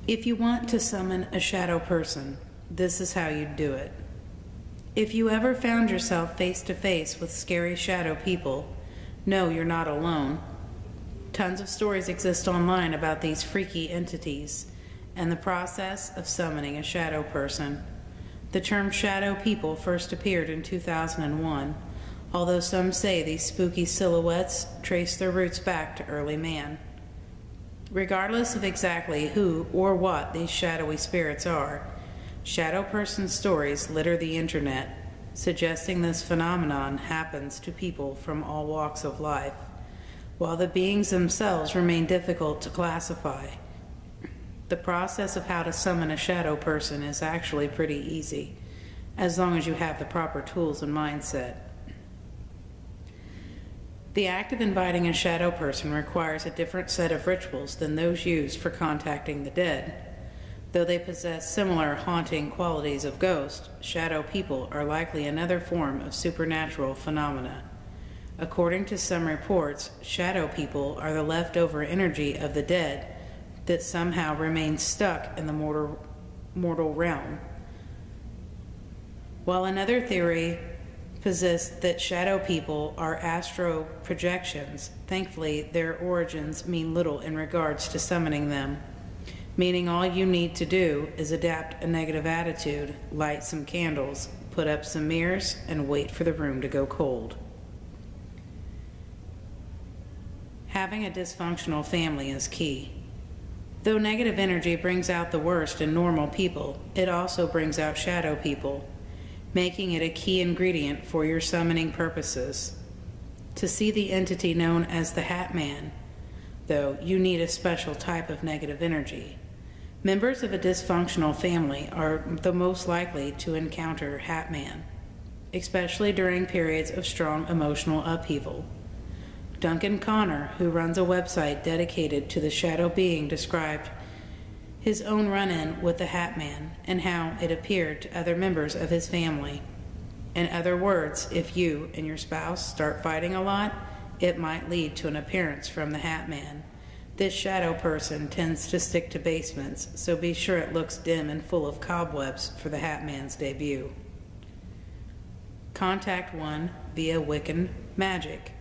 If you want to summon a shadow person, this is how you do it. If you ever found yourself face to face with scary shadow people, know you're not alone. Tons of stories exist online about these freaky entities and the process of summoning a shadow person. The term shadow people first appeared in 2001, although some say these spooky silhouettes trace their roots back to early man. Regardless of exactly who or what these shadowy spirits are, shadow person stories litter the internet, suggesting this phenomenon happens to people from all walks of life, while the beings themselves remain difficult to classify. The process of how to summon a shadow person is actually pretty easy, as long as you have the proper tools and mindset. The act of inviting a shadow person requires a different set of rituals than those used for contacting the dead. Though they possess similar haunting qualities of ghosts, shadow people are likely another form of supernatural phenomena. According to some reports, shadow people are the leftover energy of the dead that somehow remains stuck in the mortal realm. While another theory posits that shadow people are astral projections, thankfully their origins mean little in regards to summoning them, meaning all you need to do is adapt a negative attitude, light some candles, put up some mirrors, and wait for the room to go cold. Having a dysfunctional family is key. Though negative energy brings out the worst in normal people, it also brings out shadow people, making it a key ingredient for your summoning purposes. To see the entity known as the Hat Man, though, you need a special type of negative energy. Members of a dysfunctional family are the most likely to encounter Hat Man, especially during periods of strong emotional upheaval. Duncan Connor, who runs a website dedicated to the shadow being, described his own run-in with the Hat Man and how it appeared to other members of his family. In other words, if you and your spouse start fighting a lot, it might lead to an appearance from the Hat Man. This shadow person tends to stick to basements, so be sure it looks dim and full of cobwebs for the Hat Man's debut. Contact one via Wiccan magic.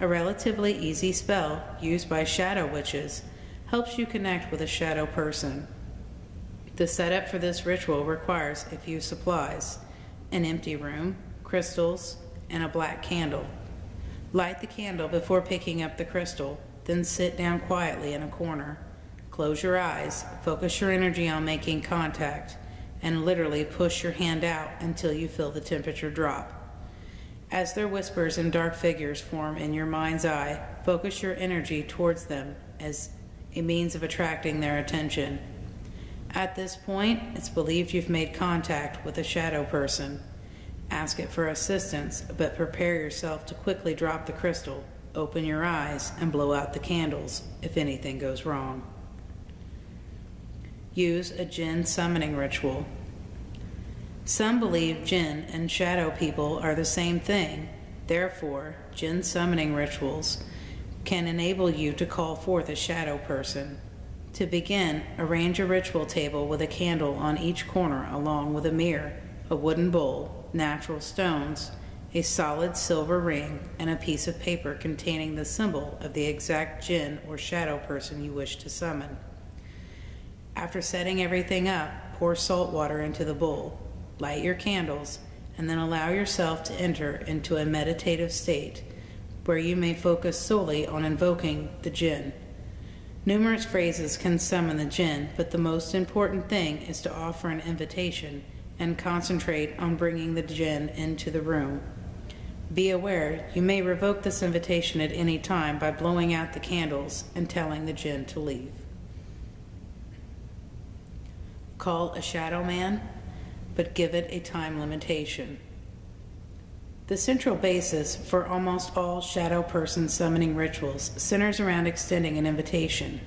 A relatively easy spell used by shadow witches helps you connect with a shadow person. The setup for this ritual requires a few supplies: an empty room, crystals, and a black candle. Light the candle before picking up the crystal, then sit down quietly in a corner. Close your eyes, focus your energy on making contact, and literally push your hand out until you feel the temperature drop. As their whispers and dark figures form in your mind's eye, focus your energy towards them as a means of attracting their attention. At this point, it's believed you've made contact with a shadow person. Ask it for assistance, but prepare yourself to quickly drop the crystal, open your eyes, and blow out the candles if anything goes wrong. Use a jinn summoning ritual. Some believe jinn and shadow people are the same thing. Therefore, jinn summoning rituals can enable you to call forth a shadow person. To begin, arrange a ritual table with a candle on each corner along with a mirror, a wooden bowl, natural stones, a solid silver ring, and a piece of paper containing the symbol of the exact jinn or shadow person you wish to summon. After setting everything up, pour salt water into the bowl. Light your candles, and then allow yourself to enter into a meditative state where you may focus solely on invoking the jinn. Numerous phrases can summon the jinn, but the most important thing is to offer an invitation and concentrate on bringing the jinn into the room. Be aware, you may revoke this invitation at any time by blowing out the candles and telling the jinn to leave. Call a shadow man, but give it a time limitation. The central basis for almost all shadow person summoning rituals centers around extending an invitation.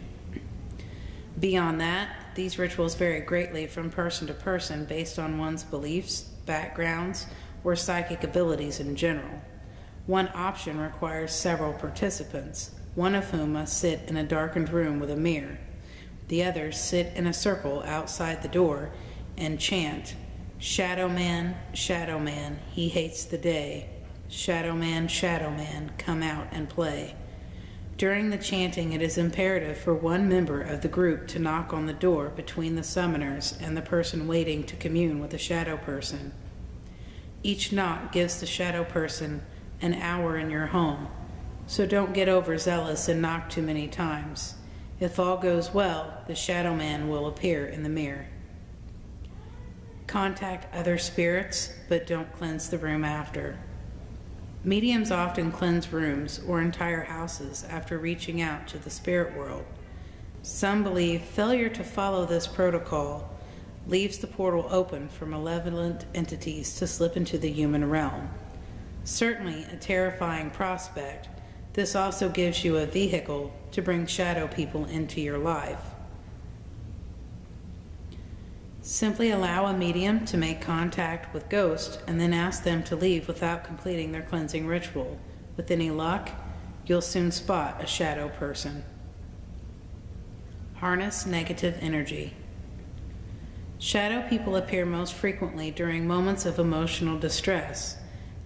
Beyond that, these rituals vary greatly from person to person based on one's beliefs, backgrounds, or psychic abilities in general. One option requires several participants, one of whom must sit in a darkened room with a mirror. The others sit in a circle outside the door and chant, "Shadow Man, he hates the day. Shadow Man, come out and play." During the chanting, it is imperative for one member of the group to knock on the door between the summoners and the person waiting to commune with the shadow person. Each knock gives the shadow person an hour in your home, so don't get overzealous and knock too many times. If all goes well, the shadow man will appear in the mirror. Contact other spirits, but don't cleanse the room after. Mediums often cleanse rooms or entire houses after reaching out to the spirit world. Some believe failure to follow this protocol leaves the portal open for malevolent entities to slip into the human realm. Certainly a terrifying prospect, this also gives you a vehicle to bring shadow people into your life. Simply allow a medium to make contact with ghosts and then ask them to leave without completing their cleansing ritual. With any luck, you'll soon spot a shadow person. Harness negative energy. Shadow people appear most frequently during moments of emotional distress.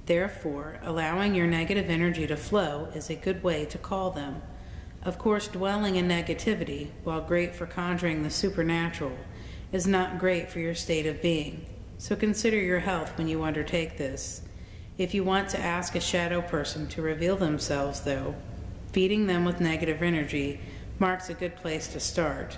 Therefore, allowing your negative energy to flow is a good way to call them. Of course, dwelling in negativity, while great for conjuring the supernatural, is not great for your state of being, so consider your health when you undertake this. If you want to ask a shadow person to reveal themselves, though, feeding them with negative energy marks a good place to start.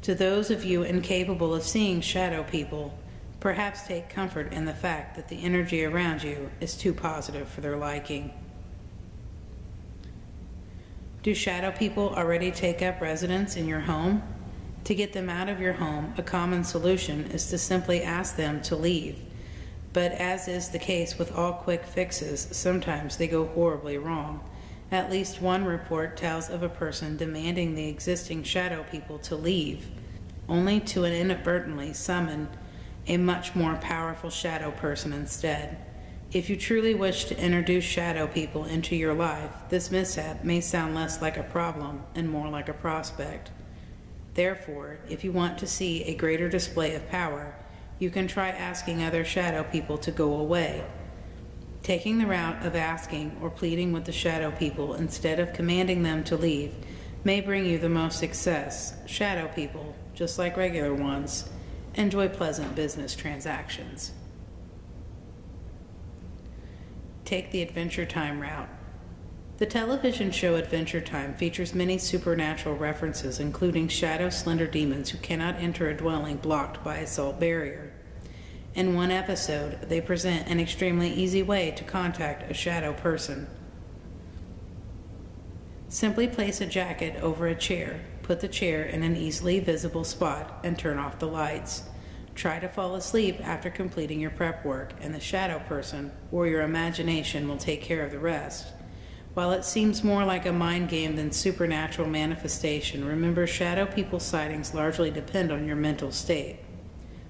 To those of you incapable of seeing shadow people, perhaps take comfort in the fact that the energy around you is too positive for their liking. Do shadow people already take up residence in your home? To get them out of your home, a common solution is to simply ask them to leave. But as is the case with all quick fixes, sometimes they go horribly wrong. At least one report tells of a person demanding the existing shadow people to leave, only to inadvertently summon a much more powerful shadow person instead. If you truly wish to introduce shadow people into your life, this mishap may sound less like a problem and more like a prospect. Therefore, if you want to see a greater display of power, you can try asking other shadow people to go away. Taking the route of asking or pleading with the shadow people instead of commanding them to leave may bring you the most success. Shadow people, just like regular ones, enjoy pleasant business transactions. Take the Adventure Time route. The television show Adventure Time features many supernatural references, including shadow slender demons who cannot enter a dwelling blocked by a salt barrier. In one episode, they present an extremely easy way to contact a shadow person. Simply place a jacket over a chair, put the chair in an easily visible spot, and turn off the lights. Try to fall asleep after completing your prep work, and the shadow person or your imagination will take care of the rest. While it seems more like a mind game than supernatural manifestation, remember shadow people sightings largely depend on your mental state.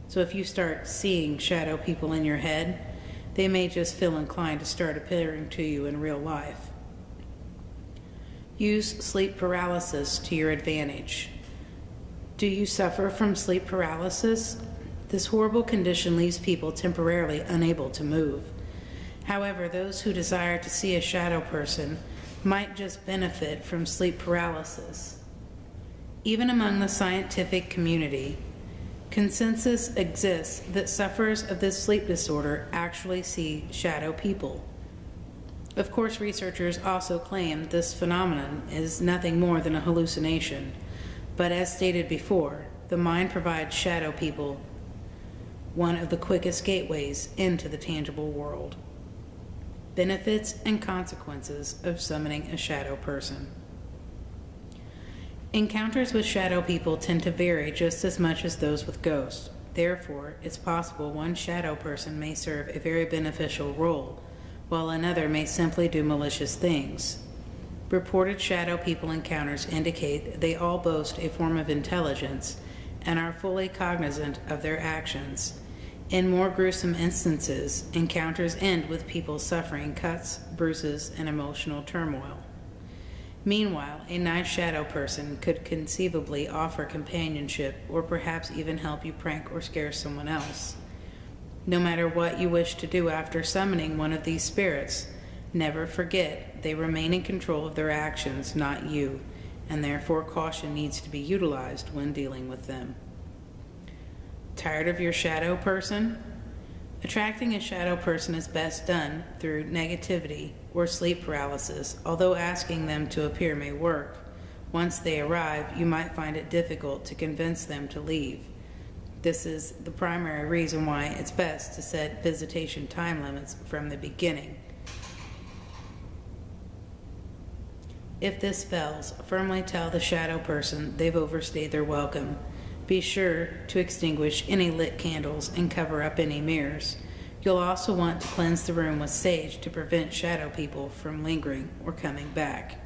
So if you start seeing shadow people in your head, they may just feel inclined to start appearing to you in real life. Use sleep paralysis to your advantage. Do you suffer from sleep paralysis? This horrible condition leaves people temporarily unable to move. However, those who desire to see a shadow person might just benefit from sleep paralysis. Even among the scientific community, consensus exists that sufferers of this sleep disorder actually see shadow people. Of course, researchers also claim this phenomenon is nothing more than a hallucination, but as stated before, the mind provides shadow people one of the quickest gateways into the tangible world. Benefits and consequences of summoning a shadow person. Encounters with shadow people tend to vary just as much as those with ghosts. Therefore, it's possible one shadow person may serve a very beneficial role, while another may simply do malicious things. Reported shadow people encounters indicate they all boast a form of intelligence and are fully cognizant of their actions. In more gruesome instances, encounters end with people suffering cuts, bruises, and emotional turmoil. Meanwhile, a nice shadow person could conceivably offer companionship or perhaps even help you prank or scare someone else. No matter what you wish to do after summoning one of these spirits, never forget they remain in control of their actions, not you, and therefore caution needs to be utilized when dealing with them. Tired of your shadow person? Attracting a shadow person is best done through negativity or sleep paralysis, although asking them to appear may work. Once they arrive, you might find it difficult to convince them to leave. This is the primary reason why it's best to set visitation time limits from the beginning. If this fails, firmly tell the shadow person they've overstayed their welcome. Be sure to extinguish any lit candles and cover up any mirrors. You'll also want to cleanse the room with sage to prevent shadow people from lingering or coming back.